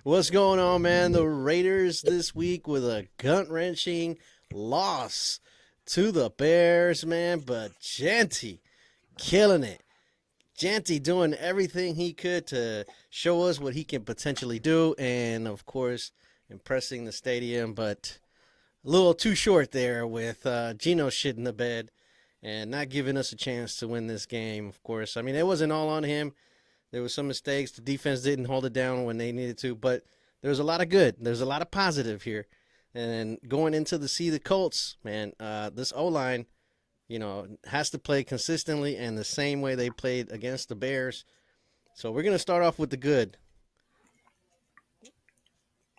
What's going on, man? The Raiders this week with a gut wrenching loss to the Bears, man. But Jeanty killing it. Jeanty doing everything he could to show us what he can potentially do, and of course, impressing the stadium. But a little too short there with Geno shit in the bed and not giving us a chance to win this game. Of course, I mean it wasn't all on him. There was some mistakes. The defense didn't hold it down when they needed to, but there was a lot of good. There's a lot of positive here. And going into the Colts, man, this O line, has to play consistently and the same way they played against the Bears. So we're gonna start off with the good.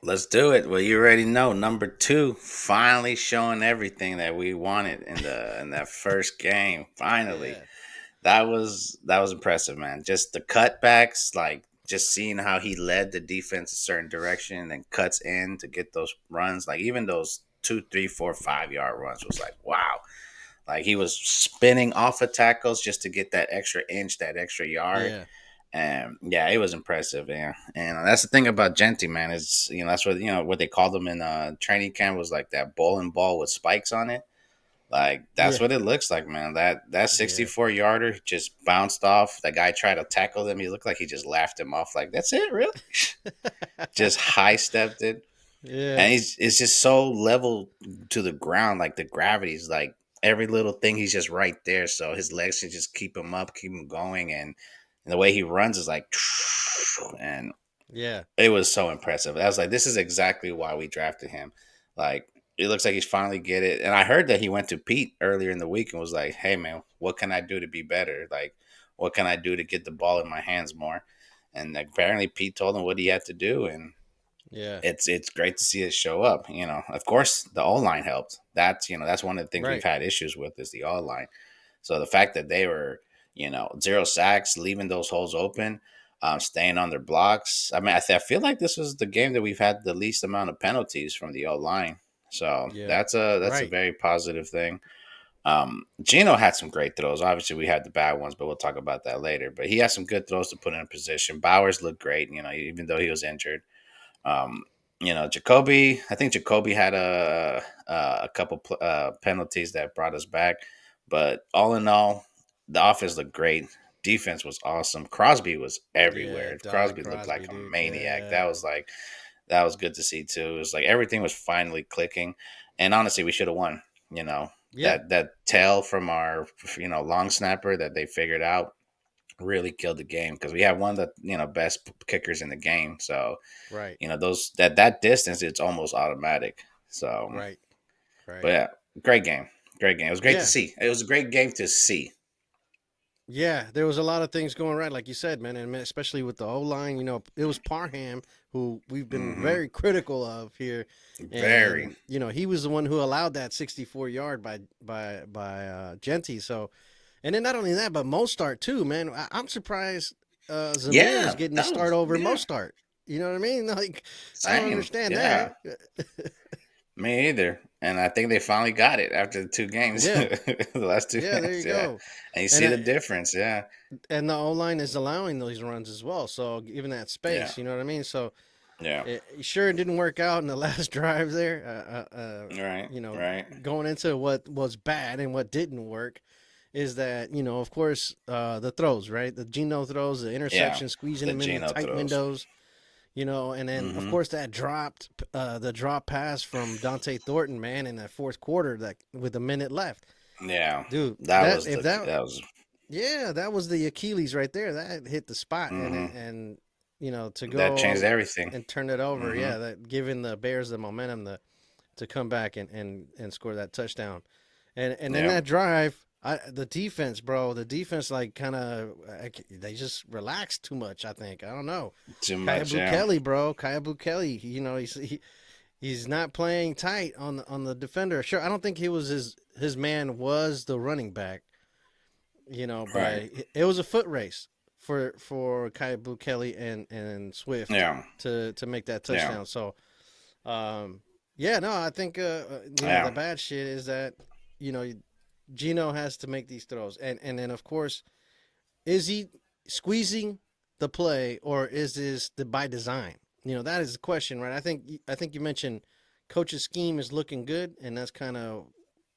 Let's do it. Well, you already know. Number two, finally showing everything that we wanted in that first game. Finally, Yeah, that was impressive, man. Just the cutbacks, like just seeing how he led the defense a certain direction and then cuts in to get those runs. Like even those 2, 3, 4, 5 yard runs was like wow. Like he was spinning off of tackles just to get that extra inch, that extra yard. yeah, And yeah, it was impressive, yeah. And that's the thing about Genty, man. Is that's what they called him in training camp was like that bowling ball with spikes on it. Like that's yeah, what it looks like, man. That yeah, 64 yarder just bounced off. The guy tried to tackle him. He looked like he just laughed him off. Like that's it, really? Just high stepped it, yeah, and it's just so level to the ground. Like the gravity's like every little thing. He's just right there, so his legs should just keep him up, keep him going, and the way he runs is like, and yeah. it was so impressive. I was like, this is exactly why we drafted him. Like, it looks like he's finally get it. And I heard that he went to Pete earlier in the week and was like, hey man, what can I do to be better? Like, what can I do to get the ball in my hands more? And apparently Pete told him what he had to do, and Yeah. it's great to see it show up. Of course the O line helped. That's one of the things we've Right. had issues with is the O line. So the fact that they were, zero sacks, leaving those holes open, staying on their blocks. I mean, I feel like this was the game that we've had the least amount of penalties from the O line. So Yeah. that's a Right. very positive thing. Gino had some great throws. Obviously, we had the bad ones, but we'll talk about that later. But he had some good throws to put in position. Bowers looked great, even though he was injured. Um, Jacoby. I think Jacoby had a couple penalties that brought us back, but all in all, the offense looked great. Defense was awesome. Crosby was Yeah. everywhere. Dog Crosby looked Crosby, like a dude. maniac. Yeah. That was good to see too. It was like everything was finally clicking, and honestly, we should have won. Yeah. That tail from our long snapper that they figured out really killed the game because we have one of the best kickers in the game. So Right. those that distance, it's almost automatic. So, Right. but Right. yeah, great game, great game. It was great to Yeah. see. It was a great game to see. Yeah, there was a lot of things going right, like you said, man, and especially with the O line. It was Parham who we've been Hmm. very critical of here, Very, and he was the one who allowed that 64-yard by Genty. So, and then not only that, but Mostart too, man. I'm surprised Zamir is yeah, getting the that start was over yeah, Mostart. You know what I mean? Like, I don't same, understand yeah, that. me either. And I think they finally got it after the two games, Yeah, the last two yeah, there games, you yeah. go. And you And see the difference, yeah, and the O line is allowing those runs as well. So given that yeah, space, you know what I mean. So yeah. sure it didn't work out in the last drive there. Right, right, Going into what was bad and what didn't work is that of course the throws, right? The Geno throws, the yeah. interception, squeezing The them in the Geno tight throws. windows. And then of Hmm. course that the drop pass from Dante Thornton, man, in that fourth quarter, that with a minute left, Yeah, dude. that That was if the that that was. Yeah, that was the Achilles right there. That hit the spot, and Hmm. and to That changed go everything. and turn it over. Hmm. Yeah, that giving the Bears the momentum to come back and score that touchdown, and then Yeah, that drive. The defense, bro. The defense, like, kind of, they just relaxed too much. I think. I don't know. too Kaya much. Yeah, Kelly, bro. Kaya Kelly. He's not playing tight on the defender. Sure, I don't think he was his man was the running back, right. but it was a foot race for Kai Kelly and Swift Yeah, to make that yeah, touchdown. So, yeah, no, I think the yeah, bad shit is that you know Gino has to make these throws, and then of course is he squeezing the play, or is this by design? That is the question, right? I think you mentioned coach's scheme is looking good, and that's kind of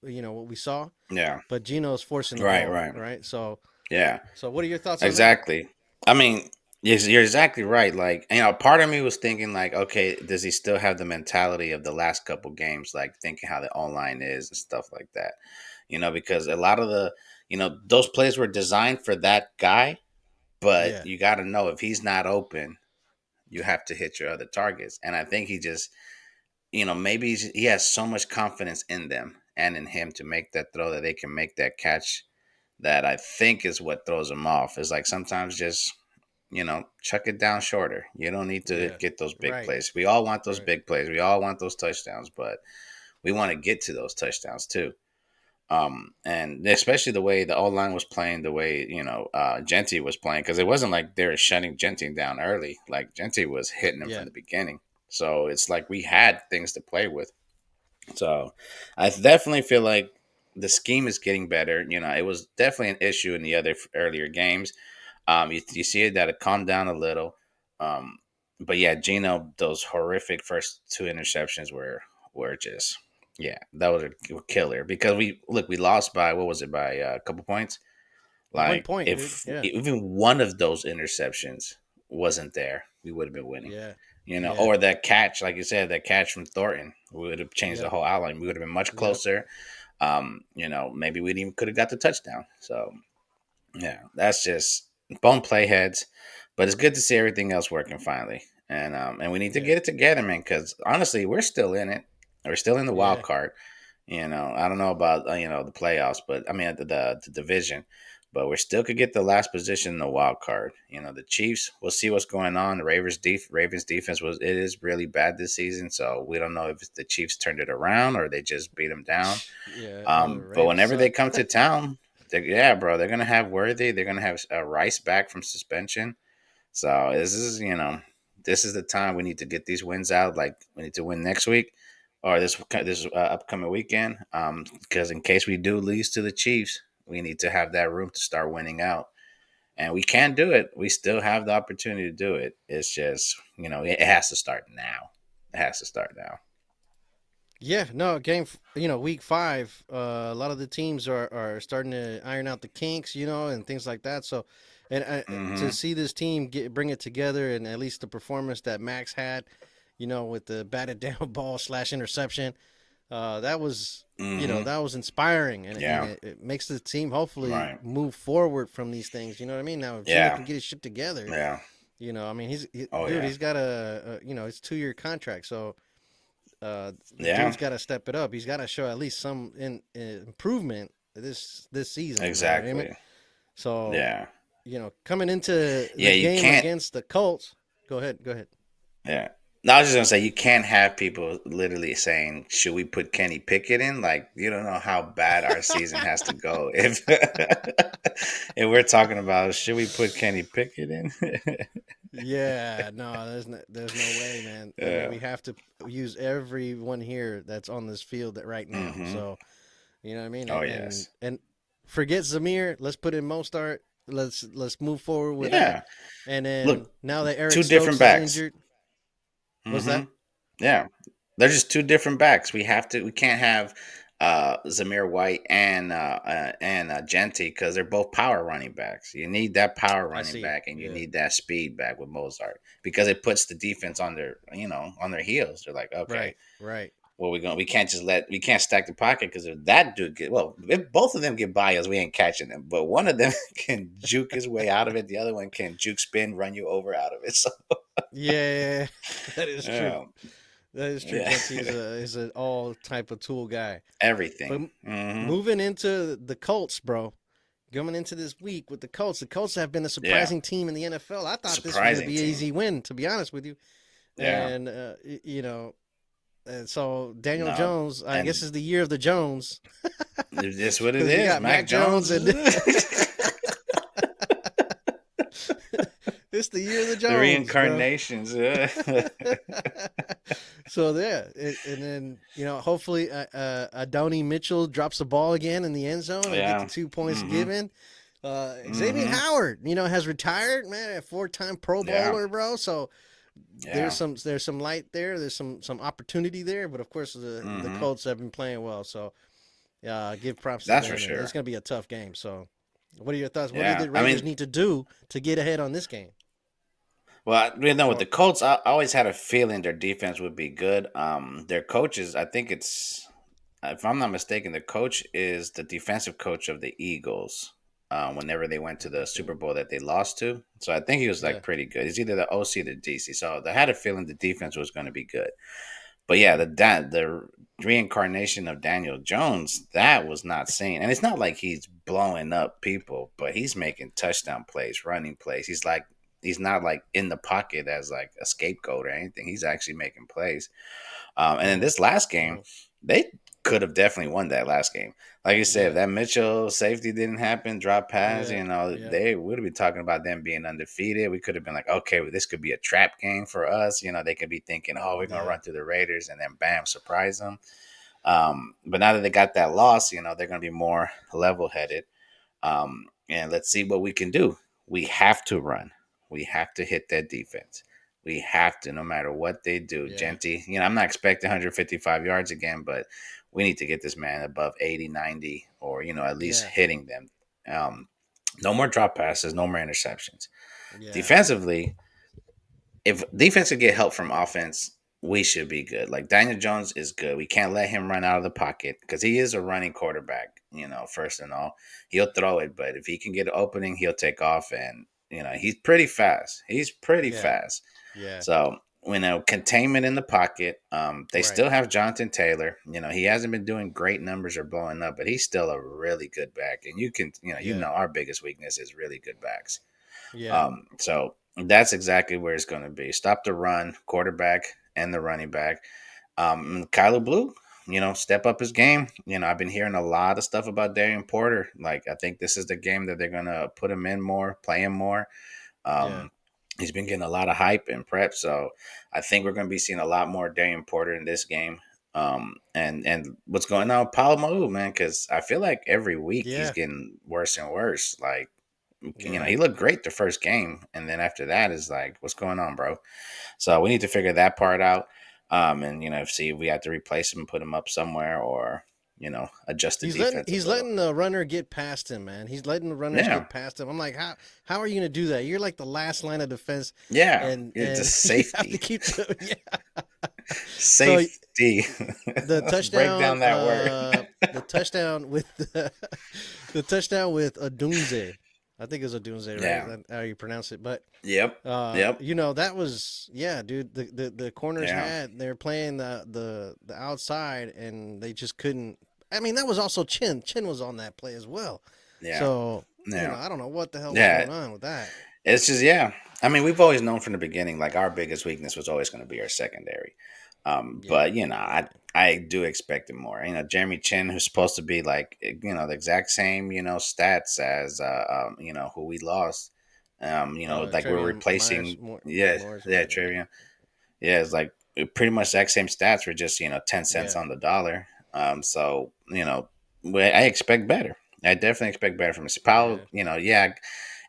what we saw. Yeah. But Geno's forcing the Right. ball, Right. right? So, Yeah. what are your thoughts on that? Exactly. I mean, you're exactly right. Like, part of me was thinking, like, okay, does he still have the mentality of the last couple games, like thinking how the online is and stuff like that? Because a lot of those plays were designed for that guy, but Yeah, you got to know if he's not open, you have to hit your other targets. And I think he just, maybe he has so much confidence in them and in him to make that throw that they can make that catch. That I think is what throws him off. Is like sometimes just chuck it down shorter. You don't need to yeah, get those big right, plays. We all want those right. big plays. We all want those touchdowns, but we want to get to those touchdowns too. And especially the way the O line was playing, the way Jeanty was playing, because it wasn't like they were shutting Jeanty down early. Like Jeanty was hitting him from Yeah, the beginning, so it's like we had things to play with. So I definitely feel like the scheme is getting better. It was definitely an issue in the other earlier games. You see it that it calmed down a little. Um, but yeah, Geno, those horrific first two interceptions were just, yeah, that was a killer, because we lost by, what was it, by a couple points. one Like, point, dude. if Yeah, even one of those interceptions wasn't there, we would have been winning. yeah, yeah, Or that catch, like you said, that catch from Thornton would have changed the yep, whole outline. We would have been much yep. closer. Maybe we even could have got the touchdown. So yeah, that's just bone play heads. But it's good to see everything else working finally. And we need to Yeah, get it together, man, because honestly, we're still in it. We're still in the wild yeah, card. I don't know about the playoffs, but I mean the division. But we still could get the last position in the wild card. The Chiefs. We'll see what's going on. The Ravens defense is really bad this season, so we don't know if the Chiefs turned it around or they just beat them down. yeah. No, the But Ravens whenever they suck. come to town, yeah, bro, they're gonna have Worthy. They're gonna have Rice back from suspension. So this is the time we need to get these wins out. Like, we need to win next week or this upcoming weekend. Because in case we do lose to the Chiefs, we need to have that room to start winning out. And we can do it. We still have the opportunity to do it. It's just it has to start now. It has to start now. Yeah, no, week 5, a lot of the teams are starting to iron out the kinks, and things like that. So, and to Mm-hmm. see this team bring it together, and at least the performance that Max had, with the batted down ball slash interception, that was, Mm-hmm. that was inspiring, and Yeah. it makes the team hopefully Right. move forward from these things. You know what I mean? Now, if Gino Yeah. can get his shit together, Yeah. I mean, Oh dude, yeah. he's got his 2-year contract, so the Yeah. dude's got to step it up. He's got to show at least some improvement this season, bro. You know what I mean? Exactly. So, Yeah. coming into Yeah. the You game can't. against the Colts, go ahead, go ahead. Yeah. No, I was just gonna say, you can't have people literally saying, "Should we put Kenny Pickett in?" Like, you don't know how bad our season has to go if if we're talking about, should we put Kenny Pickett in? Yeah, no, there's no way, man. I mean, Yeah. we have to use everyone here that's on this field right now. Mm-hmm. So, you know what I mean? Oh And forget Zamir. Let's put in Mostart. Let's move forward with that. yeah. And Look, then now that two Eric different Stokes is backs. injured, what's Mm-hmm. that? Yeah, they're just two different backs. We can't have Zamir White and Genty, because they're both power running backs. You need that power I running see. back, and you Yeah. need that speed back with Mozart, because it puts the defense on their heels. They're like, okay, Right. Right. well, we can't stack the pocket, because if that dude if both of them get by us, we ain't catching them. But one of them can juke his way out of it. The other one can juke spin, run you over out of it. So Yeah, that is true. yeah, That is true. yeah. Genty is an all type of tool guy. But Everything. Hmm. moving into the Colts, bro. Coming into this week with the Colts have been a Yeah. surprising team in the NFL. I thought this was going to Surprising be an team. easy win, to be honest with you. Yeah. And and so Daniel No. Jones, I guess, And is the year of the Jones, that's what it because you is. got Mac Mac Jones. Jones and it's the year of the The Jones, bro. reincarnations. Yeah. So yeah, and then hopefully Adoni Mitchell drops the ball again in the end zone and get the Yeah. 2 points Hmm. given. Xavier Mm-hmm. Howard, has retired, man, a four-time Pro Yeah. Bowler, bro. So Yeah. there's some light there. There's some opportunity there. But of course, the Mm-hmm. Colts have been playing well. So give props to That's for them, and it's sure. gonna be a tough game. So, what are your thoughts? What do Yeah. the I Raiders mean, need to do to get ahead on this game? with Or the Colts, I always had a feeling their defense would be good. Their coaches, I think it's, if I'm not mistaken, the coach is the defensive coach of the Eagles. Whenever they went to the okay, Super Bowl that they lost to, so I think he was yeah, like pretty good. He's either the OC or the DC. So I had a feeling the defense was going to be good. But yeah, the reincarnation of Daniel Jones, that was not seen. And it's not like he's blowing up people, but he's making touchdown plays, running plays. He's not like in the pocket as like a scapegoat or anything. He's actually making plays. And in mm-hmm, this last game, mm-hmm. they could have definitely won that last game. Like you said, if Yeah, that Mitchell safety didn't happen, drop pass, yeah, yeah, they would have been talking about them being undefeated. We could have been like, okay, well, this could be a trap game for us. They could be thinking, oh, we're going to yeah, run through the Raiders and then bam, surprise them. But now that they got that loss, they're going to be more level headed. And let's see what we can do. We have to run. We have to hit that defense. We have to, no matter what they do. yeah, Genty, I'm not expecting 155 yards again, but we need to get this man above 80, 90, or, at least yeah, hitting them. No more drop passes, no more interceptions. yeah, Defensively, if defense could get help from offense, we should be good. Like Daniel Jones is good. We can't let him run out of the pocket because he is a running quarterback, first and all. He'll throw it, but if he can get an opening, he'll take off. And, he's pretty fast. He's pretty yeah, fast. yeah. So, containment in the pocket. They Right. still have Jonathan Taylor. He hasn't been doing great numbers or blowing up, but he's still a really good back. And Yeah, our biggest weakness is really good backs. yeah. So that's exactly where it's going to be. Stop the run, quarterback and the running back. Kyler Blue, step up his game. I've been hearing a lot of stuff about Darian Porter. Like, I think this is the game that they're going to put him in more, play him more. Yeah. Um, he's been getting a lot of hype and prep. So I think we're going to be seeing a lot more Darian Porter in this game. And what's going on with Palomalu, man? Because I feel like every week he's Yeah. getting worse and worse. Like, Yeah. he looked great the first game, and then after that is like, what's going on, bro? So we need to figure that part out, and see if we have to replace him, put him up somewhere, or adjust the defense a He's little. letting the runner get past him, man. He's letting the runners Yeah, get past him. I'm like, how are you gonna do that? You're like the last line of defense, yeah, and it's a you have to safety, keep the yeah. So safety. the Let's break touchdown, down that word. the touchdown with the touchdown with Adunze. I think it's Adunze, right? Yeah. How you pronounce it? But Yep. Yep. that was yeah, dude. The corners Yeah. they're playing the outside and they just couldn't. I mean, that was also Chin. Chin was on that play as well. Yeah. So Yeah. I don't know what the hell was Yeah. going on with that. It's just, yeah. I mean, we've always known from the beginning, like our biggest weakness was always going to be our secondary. Yeah, But I do expect it more. Jeremy Chin, who's supposed to be like, the exact same, stats as who we lost. Like we're Trevian Myers, replacing, yeah, Morris, yeah, whatever. Yeah, trivia. Yeah, it's like pretty much the exact same stats for just 10 cents yeah, on the dollar. So I expect better. I definitely expect better from Powell. yeah. Yeah,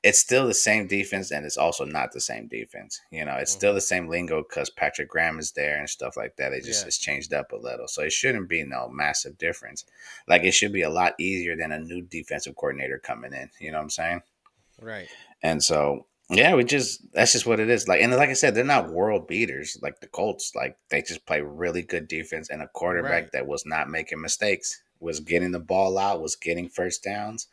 it's still the same defense, and it's also not the same defense. It's still Hmm. the same lingo because Patrick Graham is there and stuff like that. Yeah, It's changed up a little, so it shouldn't be no massive difference. Like it should be a lot easier than a new defensive coordinator coming in. You know what I'm saying? right, And so, yeah, that's just what it is. Like, and like I said, they're not world beaters like the Colts. Like, they just play really good defense and a quarterback right. that was not making mistakes, was getting the ball out, was getting first downs.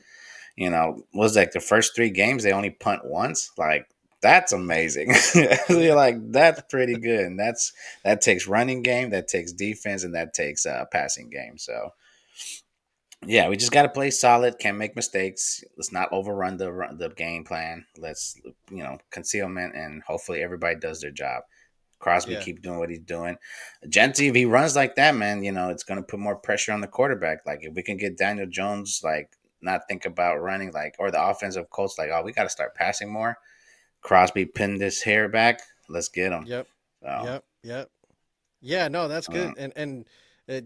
Was like the first 3 games, they only punt once. Like, that's amazing. You're Yeah, like, that's pretty good. And that takes running game, that takes defense, and that takes passing game. So, yeah, we just got to play solid. Can't make mistakes. Let's not overrun the game plan. Let's concealment, and hopefully everybody does their job. Crosby yeah, keep doing what he's doing. Genty, if he runs like that, man, it's going to put more pressure on the quarterback. Like if we can get Daniel Jones, like not think about running, like or the offensive coach, like we got to start passing more. Crosby pinned his hair back. Let's get him. yep, So, yep, yep. Yeah, no, that's uh, good. And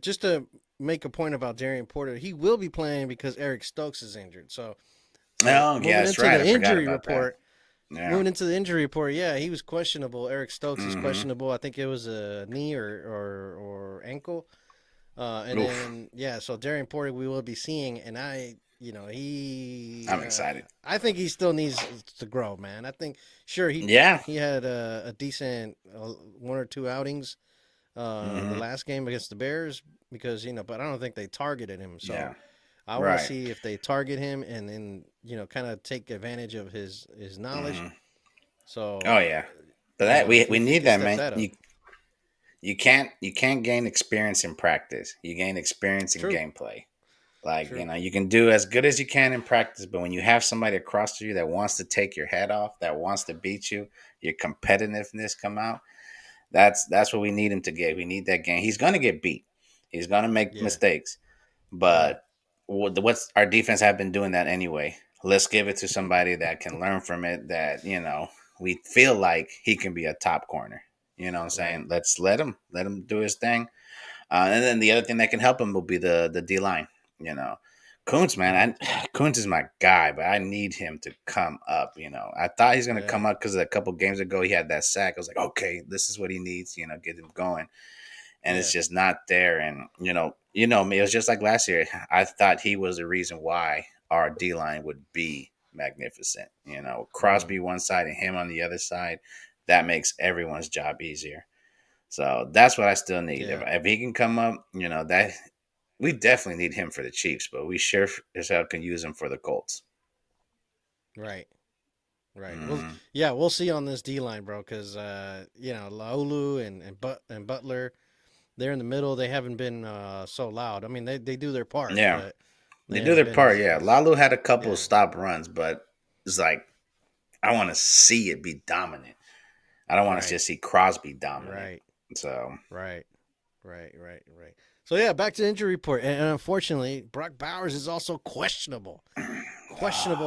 just to make a point about Darian Porter, he will be playing because Eric Stokes is injured. So But Oh, yeah, that's right. I forgot about that. Yeah. moving into the injury report, yeah, he was questionable. Eric Stokes, he's Mm-hmm. questionable. I think it was a knee or ankle. And Oof. then yeah, so Darian Porter we will be seeing, and I'm excited. I think he still needs to grow, man. I think sure Yeah. he had a decent one or two outings the Mm-hmm. last game against the Bears because but I don't think they targeted him. Yeah. So I want to Right. see if they target him and then kind of take advantage of his knowledge. Mm-hmm. So Oh yeah. But that we if he need could that, step man. that up, You can't gain experience in practice. You gain experience in true, gameplay. Like, true, you can do as good as you can in practice, but when you have somebody across to you that wants to take your head off, that wants to beat you, your competitiveness come out. That's what we need him to get. We need that game. He's gonna get beat. He's gonna make yeah, mistakes, yeah, but what's our defense have been doing that anyway. Let's give it to somebody that can learn from it. That we feel like he can be a top corner. You know what I'm right, saying? Let's let him do his thing. And then the other thing that can help him will be the D line. You know, Kuntz, hmm, man, Kuntz is my guy, but I need him to come up. I thought he's gonna yeah, come up because a couple games ago he had that sack. I was like, okay, this is what he needs. Get him going, and it's yeah, just not there. And me, it was just like last year. I thought he was the reason why our D line would be magnificent. hmm, Crosby one side and him on the other side. That makes everyone's job easier. So that's what I still need. If, yeah, if he can come up, that we definitely need him for the Chiefs, but we sure as hell can use him for the Colts. right. Right. Well, Hmm. yeah, we'll see on this D line, bro. Because Laulu and Butler, they're in the middle. They haven't been so loud. I mean, they do their part, Yeah, but they they do haven't their been part. Yeah, as Lalu had a couple of yeah, stop runs, but it's like I want to see it be dominant. I don't want to right, just see Crosby dominant. right, So right, right. So yeah, back to the injury report, and unfortunately, Brock Bowers is also questionable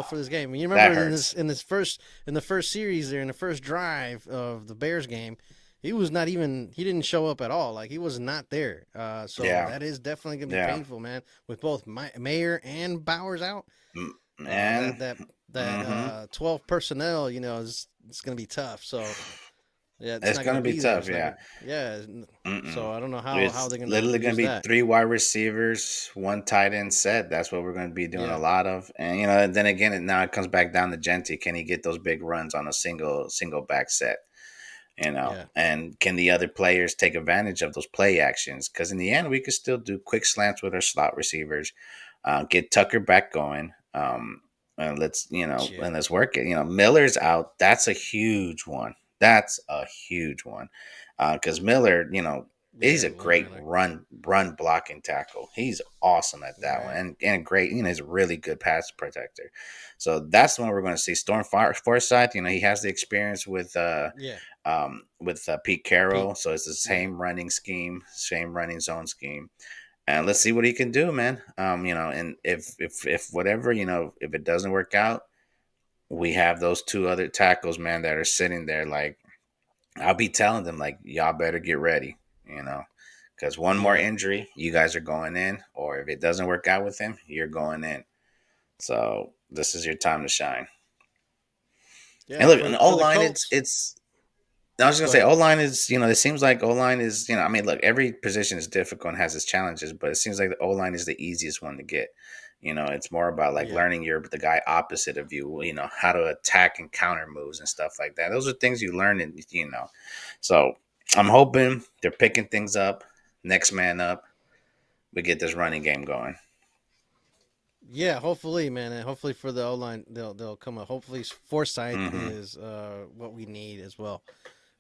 for this game. You remember that hurts. in the first series there in the first drive of the Bears game, he didn't show up at all. Like he was not there. So Yeah, that is definitely gonna be yeah, painful, man. With both Mayer and Bowers out, Mm, uh, and that that that hmm 12 personnel, is it's gonna be tough. So yeah, it's it's not gonna gonna be be there. tough. It's not Yeah. gonna yeah. Mm-mm. So I don't know how It's they're gonna literally going use to be that. three wide receivers, one tight end set. That's what we're going to be doing a Yeah, lot of. And then again, now it comes back down to Genty. Can he get those big runs on a single back set? yeah, And can the other players take advantage of those play actions? Because in the end, we could still do quick slants with our slot receivers, get Tucker back going. And yeah, let's work it. Miller's out. That's a huge one. That's a huge one. Because Miller, he's yeah. a Will great Miller. run blocking tackle. He's awesome at that one, Right. and great. He's a really good pass protector. So that's the one we're going to see. Forsyth, he has the experience Yeah. with Pete Pete. Carroll. So it's the Yeah. same running scheme, same running zone scheme, and let's see what he can do, man. And if whatever, if it doesn't work out, we have those two other tackles, man, that are sitting there. Like I'll be telling them, like y'all better get ready, you know, because one more Yeah. injury, you guys are going in, or if it doesn't work out with him, you're going in. So this is your time to shine. And Yeah. look, an O For the line, Colts. it's I was gonna Go say ahead. O line is, it seems like O line is, I mean, look, every position is difficult and has its challenges, but it seems like the O line is the easiest one to get. It's more about like Yeah. learning the guy opposite of you, how to attack and counter moves and stuff like that. Those are things you learn, and. So I'm hoping they're picking things up. Next man up, we get this running game going. Yeah. Hopefully, man, and hopefully for the O line, they'll come up. Hopefully, Forsyth Mm-hmm. is what we need as well.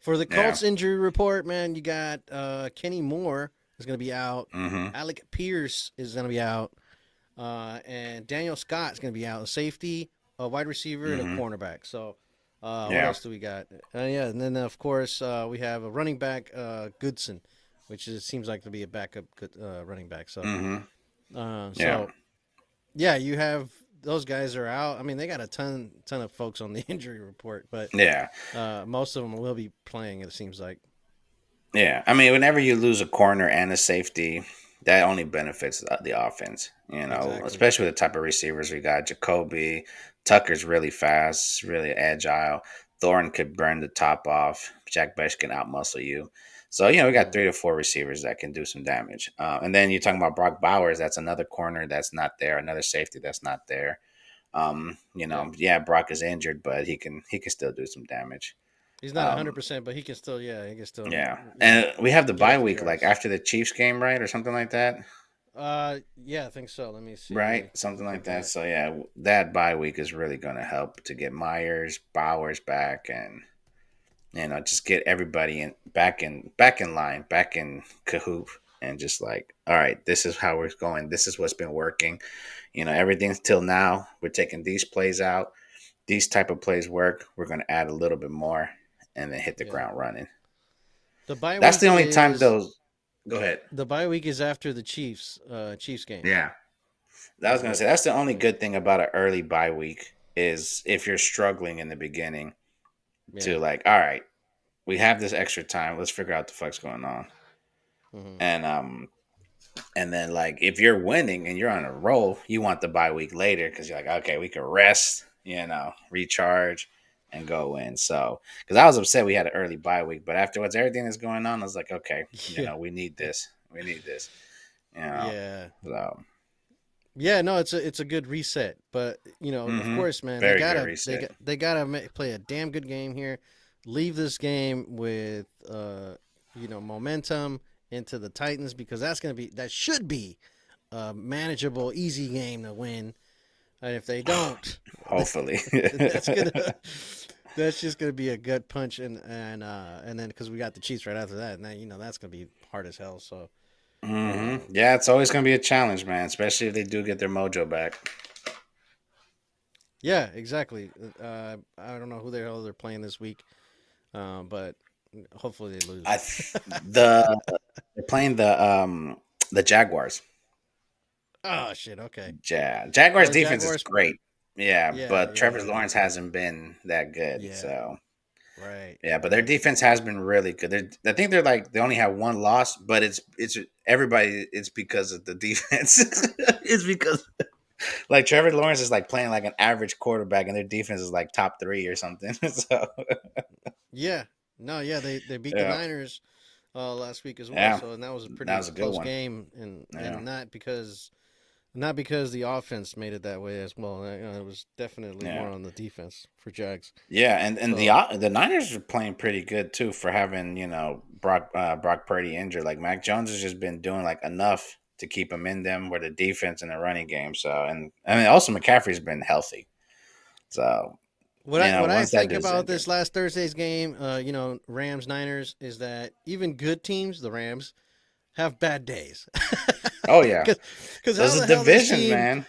For the Yeah. Colts injury report, man, you got Kenny Moore is going to be out. Mm-hmm. Alec Pierce is going to be out. And Daniel Scott is going to be out. A safety, a wide receiver, and a Mm-hmm. cornerback. So, what Yeah. else do we got? Yeah, and then of course we have a running back, Goodson, which seems like to be a backup running back. So, Mm-hmm. uh, Yeah. so yeah, you have those guys are out. I mean, they got a ton of folks on the injury report, but Yeah. most of them will be playing. It seems like. Yeah. I mean, whenever you lose a corner and a safety, that only benefits the offense, Exactly. especially with the type of receivers we got. Jacoby, Tucker's really fast, really agile. Thornton could burn the top off. Jack Besh can outmuscle you. So, we got Hmm. 3 to 4 receivers that can do some damage. And then you're talking about Brock Bowers. That's another corner that's not there, another safety that's not there. Yeah. Yeah, Brock is injured, but he can still do some damage. He's not Um, 100%, but he can still, yeah, he can still, yeah, and we have the get a bye few week like yards. after the Chiefs game, right, or something like that. Yeah, I think so. Let me Right, see. something Look like at that. that. So yeah, that bye week is really going to help to get Myers, Bowers back, and just get everybody back in line, back in cahoot, and just like, all right, this is how we're going. This is what's been working. Everything till now. We're taking these plays out. These type of plays work. We're going to add a little bit more, and then hit the Yeah. ground running. The bye That's week the only time is those. Go ahead. the bye week is after the Chiefs game Yeah, I was as gonna say well. that's the only good thing about an early bye week is if you're struggling in the beginning Yeah. to like, all right, we have this extra time. Let's figure out the fuck's going on. Hmm. And then like if you're winning and you're on a roll, you want the bye week later because you're like, okay, we can rest, recharge and go in. So because I was upset we had an early bye week, but afterwards everything that's going on, I was like, okay, Yeah. we need this. We need this. You know. Yeah. So Yeah, no, it's a good reset, but of course, man, they very good gotta reset. they gotta play a damn good game here. Leave this game with momentum into the Titans because that should be a manageable, easy game to win. And if they don't, Hopefully. that's gonna that's just gonna be a gut punch, and then because we got the Chiefs right after that, and then that's gonna be hard as hell. So. Yeah, it's always gonna be a challenge, man. Especially if they do get their mojo back. Yeah, exactly. I don't know who the hell they're playing this week, but hopefully they lose. They're playing the Jaguars. Oh shit. Okay. Yeah, Jaguars Oh, the defense is Jaguars. great. Yeah, Yeah, but yeah, Trevor yeah, Lawrence hasn't been that good. yeah. So Right, yeah, but their right. defense has been really good. I think they're like they only have one loss, but it's everybody. It's because of the defense. It's because like Trevor Lawrence is like playing like an average quarterback, and their defense is like top 3 or something. So Yeah. No, yeah. They beat the yeah, Niners last week as well. yeah, So and that was a that pretty was a good close one. game, and Yeah. not because the offense made it that way as well. It was definitely Yeah, more on the defense for Jags. yeah, and the So the Niners are playing pretty good too for having Brock Purdy injured. Like Mac Jones has just been doing like enough to keep him in them with the defense and the running game. So and I mean also McCaffrey's been healthy. So what I once that think dude's about injured, this last Thursday's game, Rams Niners, is that even good teams, the Rams, have bad days. oh yeah, Because there's a division, man.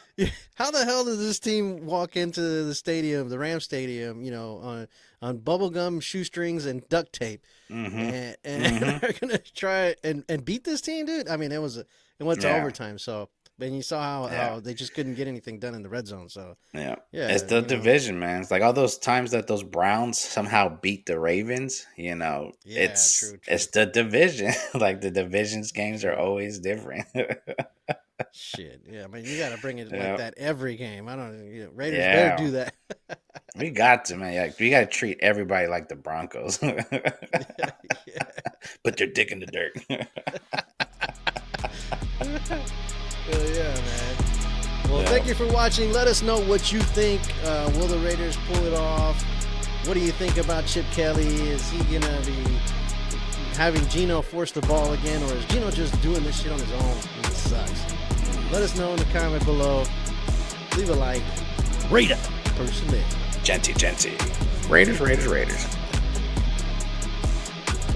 how the hell does this team walk into the stadium, the Ram Stadium, on bubblegum, shoestrings, and duct tape, Mm-hmm. and Mm-hmm. are gonna try and beat this team, dude? I mean, it went to Yeah. overtime, so and you saw Yeah. how they just couldn't get anything done in the red zone. So Yeah. It's yeah, the division, man. It's like all those times that those Browns somehow beat the Ravens, yeah, it's true, it's true, the division. Like the divisions games are true. always different. Shit, yeah, I mean, you got to bring it like Yeah. that every game. I don't, Raiders better Yeah. do that. We got to, man. Yeah, we got to treat everybody like the Broncos. Yeah, yeah. Put their dick in the dirt. Hell yeah, man. Well, Yeah. thank you for watching. Let us know what you think. Will the Raiders pull it off? What do you think about Chip Kelly? Is he gonna be having Geno force the ball again, or is Geno just doing this shit on his own? And it sucks. Let us know in the comment below. Leave a like. Raider personnel. Genty, Genty. Raiders, Raiders, Raiders.